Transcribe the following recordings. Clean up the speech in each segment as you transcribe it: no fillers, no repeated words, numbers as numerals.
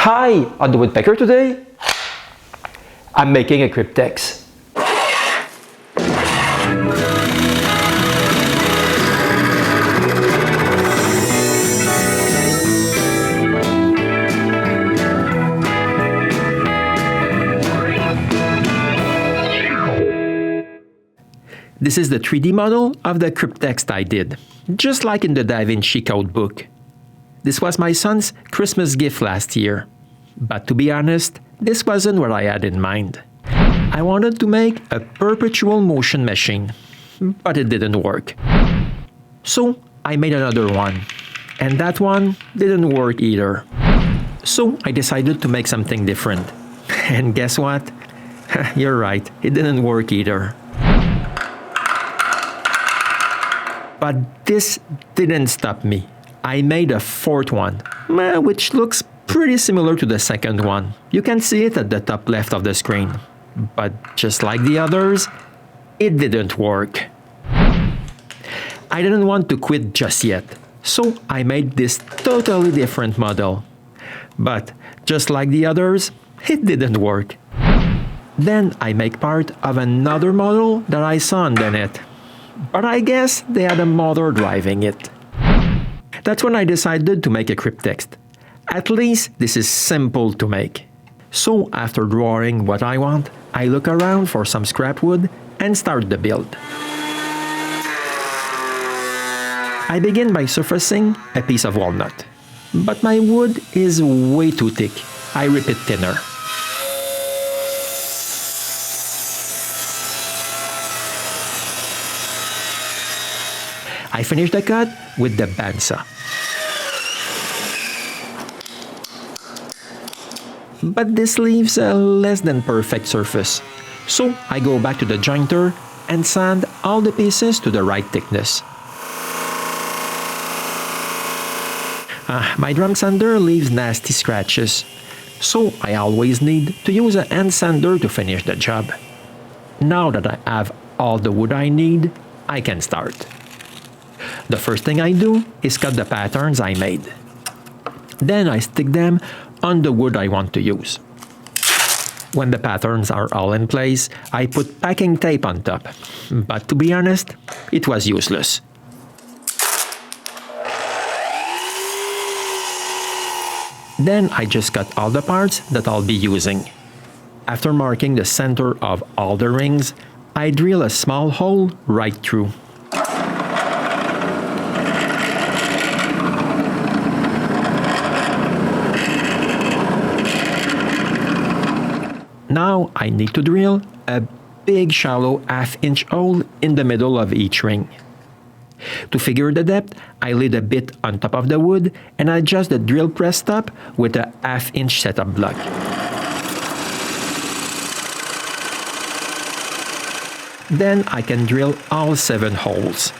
Hi, on the Woodpecker today, I'm making a Cryptex. This is the 3D model of the Cryptex I did, just like in the Da Vinci Code book. This was my son's Christmas gift last year. But to be honest, this wasn't what I had in mind. I wanted to make a perpetual motion machine, but it didn't work. So I made another one, and that one didn't work either. So I decided to make something different. And guess what? You're right, it didn't work either. But this didn't stop me. I made a fourth one, which looks pretty similar to the second one. You can see it at the top left of the screen. But just like the others, it didn't work. I didn't want to quit just yet, so I made this totally different model. But just like the others, it didn't work. Then I make part of another model that I saw on the net. But I guess they had a motor driving it. That's when I decided to make a Cryptex. At least this is simple to make. So after drawing what I want, I look around for some scrap wood and start the build. I begin by surfacing a piece of walnut. But my wood is way too thick. I rip it thinner. I finish the cut with the bandsaw. But this leaves a less than perfect surface. So I go back to the jointer and sand all the pieces to the right thickness. My drum sander leaves nasty scratches, so I always need to use a hand sander to finish the job. Now that I have all the wood I need, I can start. The first thing I do is cut the patterns I made. Then I stick them on the wood I want to use. When the patterns are all in place, I put packing tape on top. But to be honest, it was useless. Then I just cut all the parts that I'll be using. After marking the center of all the rings, I drill a small hole right through. Now I need to drill a big shallow half-inch hole in the middle of each ring. To figure the depth, I lay the bit on top of the wood and adjust the drill press stop with a half-inch setup block. Then I can drill all 7 holes.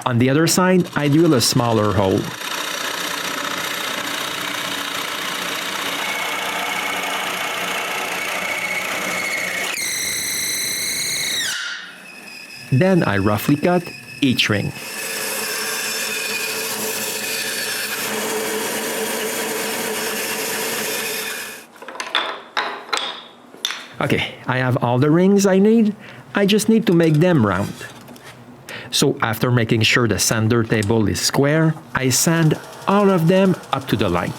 On the other side, I drill a smaller hole. Then I roughly cut each ring. Okay, I have all the rings I need. I just need to make them round. So after making sure the sander table is square, I sand all of them up to the line.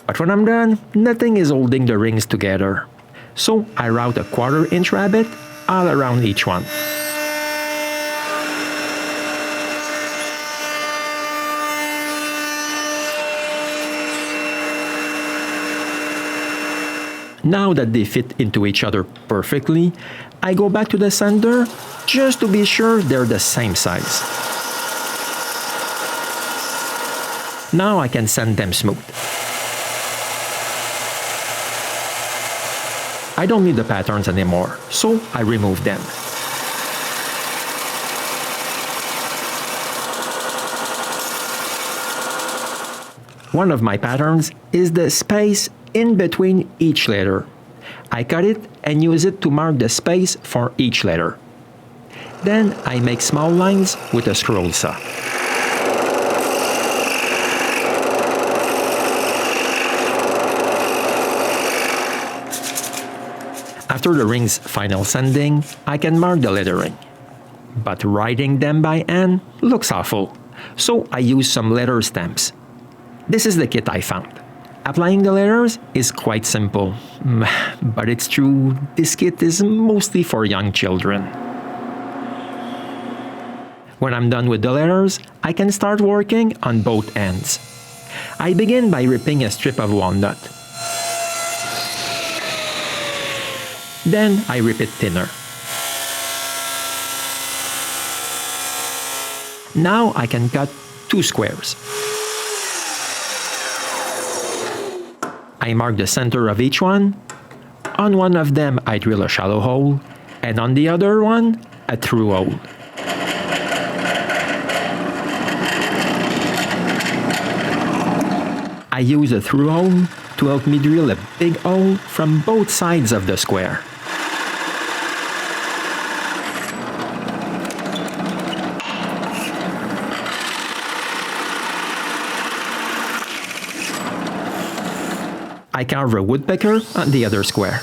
But when I'm done, nothing is holding the rings together. So I route a 1/4-inch rabbet all around each one. Now that they fit into each other perfectly, I go back to the sander just to be sure they're the same size. Now I can sand them smooth. I don't need the patterns anymore, so I remove them. One of my patterns is the space in between each letter. I cut it and use it to mark the space for each letter. Then I make small lines with a scroll saw. After the ring's final sanding, I can mark the lettering. But writing them by hand looks awful, so I use some letter stamps. This is the kit I found. Applying the letters is quite simple, but it's true, this kit is mostly for young children. When I'm done with the letters, I can start working on both ends. I begin by ripping a strip of walnut. Then I rip it thinner. Now I can cut 2 squares. I mark the center of each one. On one of them I drill a shallow hole, and on the other one, a through hole. I use a through hole to help me drill a big hole from both sides of the square. I carve a woodpecker on the other square.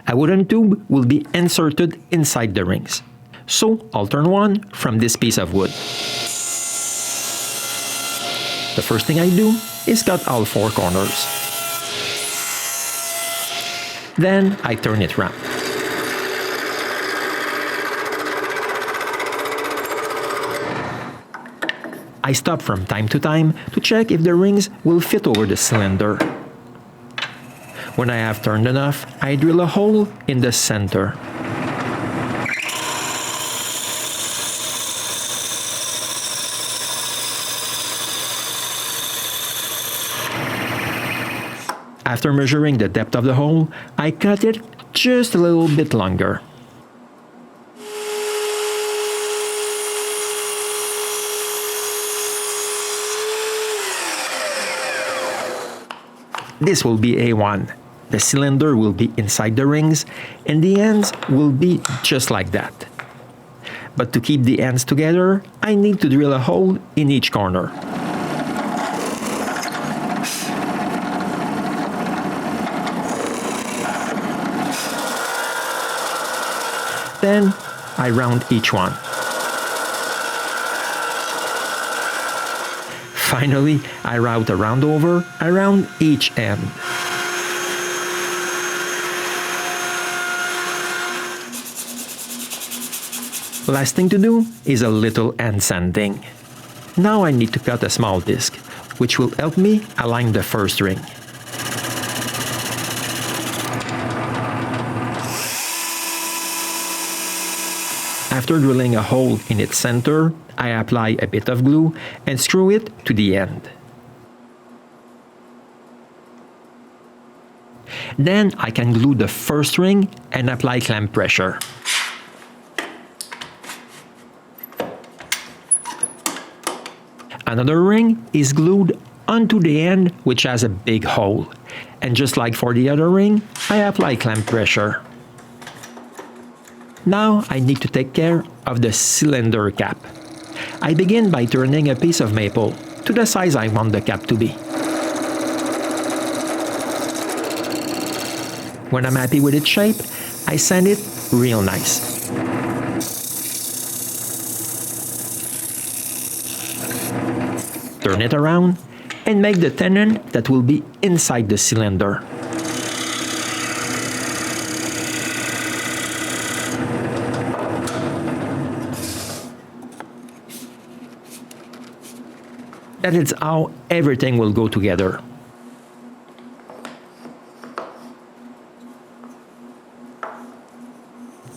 A wooden tube will be inserted inside the rings. So I'll turn one from this piece of wood. The first thing I do is cut all 4 corners. Then I turn it round. I stop from time to time to check if the rings will fit over the cylinder. When I have turned enough, I drill a hole in the center. After measuring the depth of the hole, I cut it just a little bit longer. This will be A1. The cylinder will be inside the rings, and the ends will be just like that. But to keep the ends together, I need to drill a hole in each corner. Then I round each one. Finally, I route a round over around each end. Last thing to do is a little end sanding. Now I need to cut a small disc, which will help me align the first ring. After drilling a hole in its center, I apply a bit of glue and screw it to the end. Then I can glue the first ring and apply clamp pressure. Another ring is glued onto the end, which has a big hole. And just like for the other ring, I apply clamp pressure. Now I need to take care of the cylinder cap. I begin by turning a piece of maple to the size I want the cap to be. When I'm happy with its shape, I sand it real nice. Turn it around and make the tenon that will be inside the cylinder. That is how everything will go together.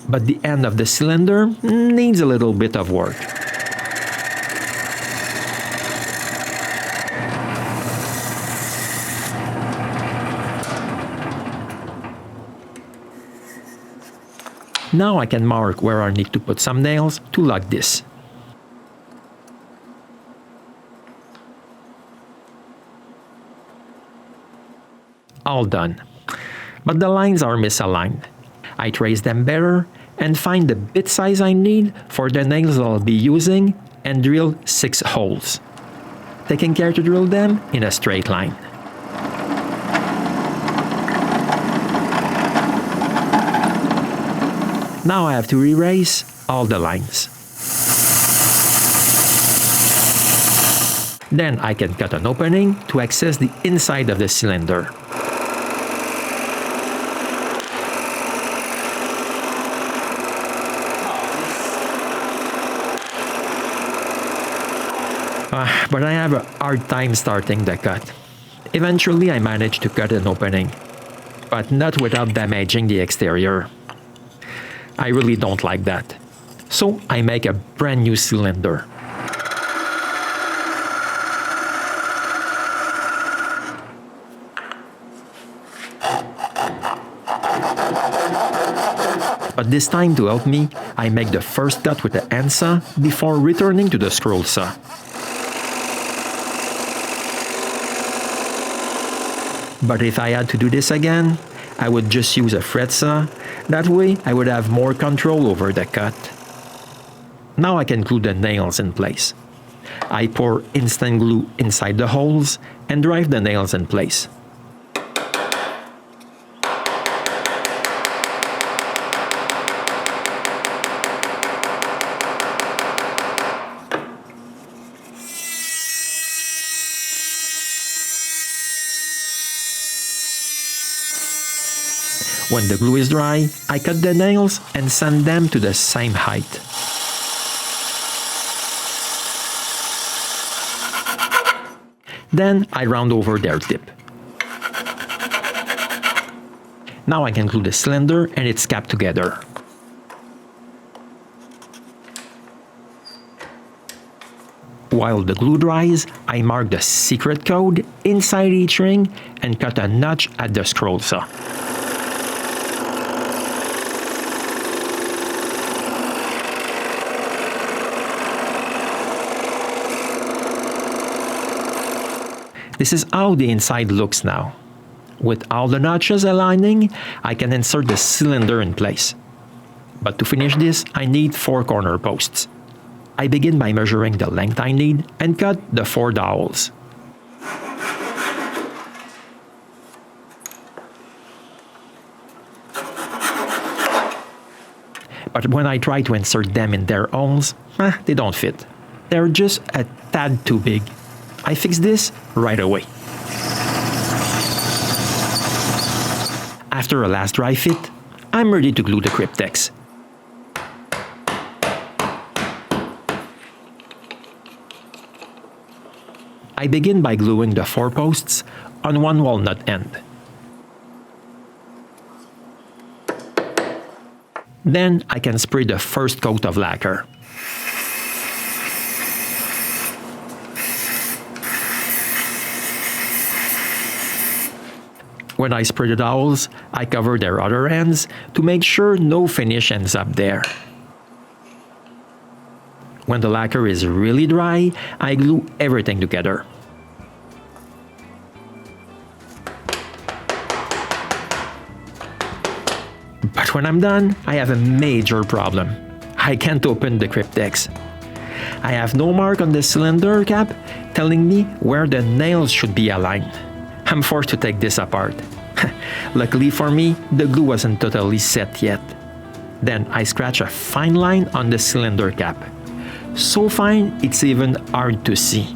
But the end of the cylinder needs a little bit of work. Now I can mark where I need to put some nails to lock this. All done. But the lines are misaligned. I trace them better and find the bit size I need for the nails I'll be using and drill 6 holes, taking care to drill them in a straight line. Now I have to erase all the lines. Then I can cut an opening to access the inside of the cylinder. But I have a hard time starting the cut. Eventually I managed to cut an opening, but not without damaging the exterior. I really don't like that. So I make a brand new cylinder. But this time, to help me, I make the first cut with the handsaw before returning to the scroll saw. But if I had to do this again, I would just use a fret saw. That way, I would have more control over the cut. Now I can glue the nails in place. I pour instant glue inside the holes and drive the nails in place. When the glue is dry, I cut the nails and sand them to the same height. Then I round over their tip. Now I can glue the cylinder and its cap together. While the glue dries, I mark the secret code inside each ring and cut a notch at the scroll saw. This is how the inside looks now. With all the notches aligning, I can insert the cylinder in place. But to finish this, I need 4 corner posts. I begin by measuring the length I need and cut the 4 dowels. But when I try to insert them in their holes, they don't fit. They're just a tad too big. I fix this right away. After a last dry fit, I'm ready to glue the Cryptex. I begin by gluing the 4 posts on one walnut end. Then I can spray the first coat of lacquer. When I spray the dowels, I cover their other ends to make sure no finish ends up there. When the lacquer is really dry, I glue everything together. But when I'm done, I have a major problem. I can't open the Cryptex. I have no mark on the cylinder cap telling me where the nails should be aligned. I'm forced to take this apart. Luckily for me, the glue wasn't totally set yet. Then I scratch a fine line on the cylinder cap. So fine, it's even hard to see.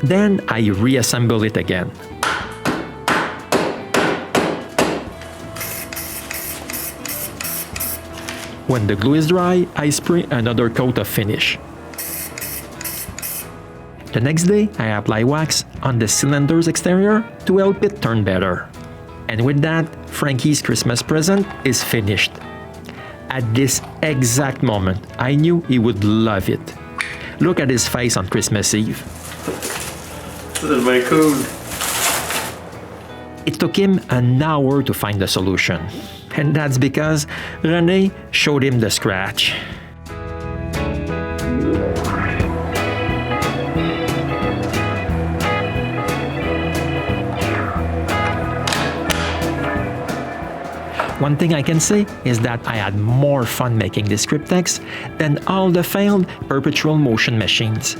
Then I reassemble it again. When the glue is dry, I spray another coat of finish. The next day, I apply wax on the cylinder's exterior to help it turn better. And with that, Frankie's Christmas present is finished. At this exact moment, I knew he would love it. Look at his face on Christmas Eve. This is very cool. It took him an hour to find the solution. And that's because René showed him the scratch. One thing I can say is that I had more fun making this Cryptex than all the failed perpetual motion machines.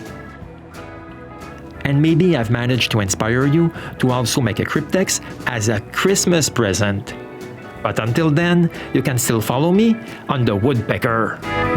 And maybe I've managed to inspire you to also make a Cryptex as a Christmas present. But until then, you can still follow me on the Woodpecker.